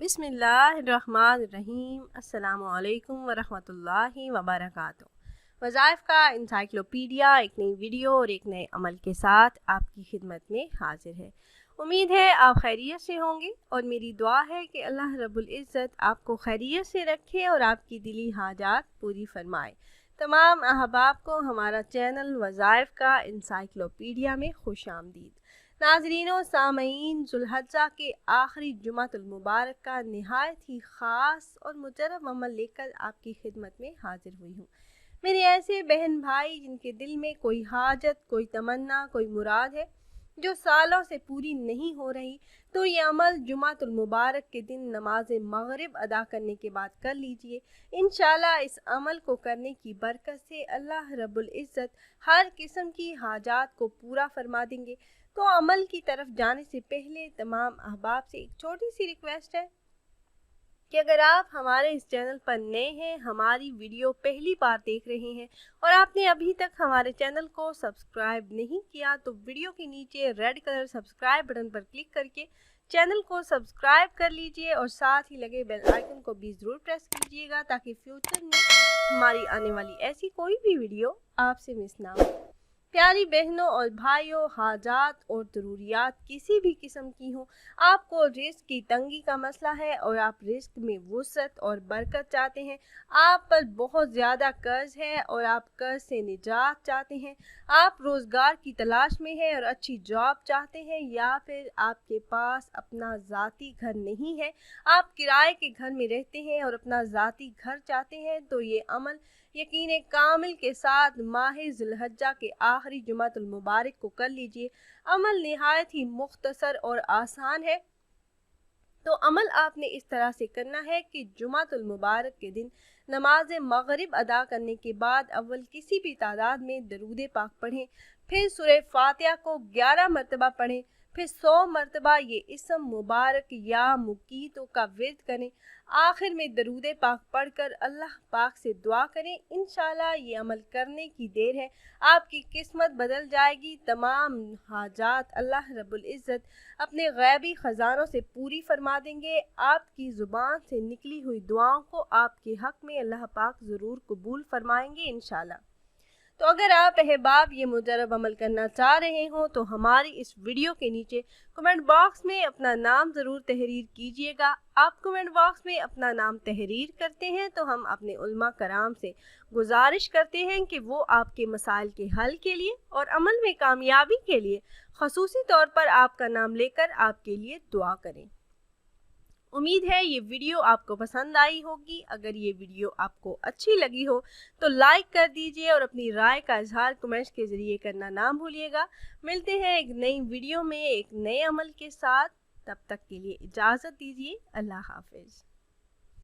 बिस्मिल्लाहिर्रहमानिर्रहीम। अस्सलामु अलैकुम वरहमतुल्लाहि वबरकातुहू। वज़ाइफ़ का इंसाइक्लोपीडिया एक नई वीडियो और एक नए अमल के साथ आपकी खिदमत में हाजिर है। उम्मीद है आप खैरियत से होंगे और मेरी दुआ है कि अल्लाह रब्बुल इज़्ज़त आपको खैरियत से रखे और आपकी दिली हाजात पूरी फरमाए। तमाम अहबाब को हमारा चैनल वज़ाइफ़ का इंसाइक्लोपीडिया में खुश आमदीद। नाज़रीन व सामईन, ज़ुल्हज्जा के आखिरी जुमातुल मुबारक का निहायत ही ख़ास और मुजरब अमल लेकर आपकी खिदमत में हाजिर हुई हूँ। मेरे ऐसे बहन भाई जिनके दिल में कोई हाजत, कोई तमन्ना, कोई मुराद है जो सालों से पूरी नहीं हो रही, तो ये अमल जुमातुल मुबारक के दिन नमाज मगरिब अदा करने के बाद कर लीजिए। इंशाल्लाह इस अमल को करने की बरकत से अल्लाह रब्बुल इज़्ज़त हर किस्म की हाजात को पूरा फरमा देंगे। तो अमल की तरफ जाने से पहले तमाम अहबाब से एक छोटी सी रिक्वेस्ट है कि अगर आप हमारे इस चैनल पर नए हैं, हमारी वीडियो पहली बार देख रहे हैं और आपने अभी तक हमारे चैनल को सब्सक्राइब नहीं किया, तो वीडियो के नीचे रेड कलर सब्सक्राइब बटन पर क्लिक करके चैनल को सब्सक्राइब कर लीजिए और साथ ही लगे बेल आइकन को भी ज़रूर प्रेस कीजिएगा ताकि फ्यूचर में हमारी आने वाली ऐसी कोई भी वीडियो आपसे मिस ना हो। प्यारी बहनों और भाइयों, हाजात और ज़रूरियात किसी भी किस्म की हो, आपको रिस्क की तंगी का मसला है और आप रिस्क में वुसअत और बरकत चाहते हैं, आप पर बहुत ज़्यादा कर्ज है और आप कर्ज से निजात चाहते हैं, आप रोज़गार की तलाश में हैं और अच्छी जॉब चाहते हैं, या फिर आपके पास अपना ज़ाती घर नहीं है, आप किराए के घर में रहते हैं और अपना ज़ाती घर चाहते हैं, तो ये अमल यकीन कामिल के साथ माह ज़ुल्हज्जा के आखिरी जुमातुल मुबारक को कर लीजिए। अमल निहायत ही मुख्तसर और आसान है। तो अमल आपने इस तरह से करना है कि जुमातुल मुबारक के दिन नमाज मगरिब अदा करने के बाद अव्वल किसी भी तादाद में दरूद पाक पढ़ें, फिर सूरह फातिहा को 11 मरतबा पढ़ें, फिर 100 मरतबा ये इसम मुबारक या मुकीतों का विर्द करें। आखिर में दरूद पाक पढ़कर अल्लाह पाक से दुआ करें। इंशाल्लाह ये अमल करने की देर है, आपकी किस्मत बदल जाएगी। तमाम हाजात अल्लाह रब्बुल इज़्ज़त अपने गैबी ख़जानों से पूरी फरमा देंगे। आपकी ज़ुबान से निकली हुई दुआओं को आपके हक़ में अल्लाह पाक ज़रूर कबूल फरमाएंगे इंशाल्लाह। तो अगर आप अहबाब ये मुजरब अमल करना चाह रहे हों तो हमारी इस वीडियो के नीचे कमेंट बॉक्स में अपना नाम ज़रूर तहरीर कीजिएगा। आप कमेंट बॉक्स में अपना नाम तहरीर करते हैं तो हम अपने उलमा कराम से गुजारिश करते हैं कि वो आपके मसाइल के हल के लिए और अमल में कामयाबी के लिए ख़ुसूसी तौर पर आपका नाम लेकर आपके लिए दुआ करें। उम्मीद है ये वीडियो आपको पसंद आई होगी। अगर ये वीडियो आपको अच्छी लगी हो तो लाइक कर दीजिए और अपनी राय का इजहार कमेंट्स के ज़रिए करना ना भूलिएगा। मिलते हैं एक नई वीडियो में एक नए अमल के साथ। तब तक के लिए इजाज़त दीजिए। अल्लाह हाफ़िज़।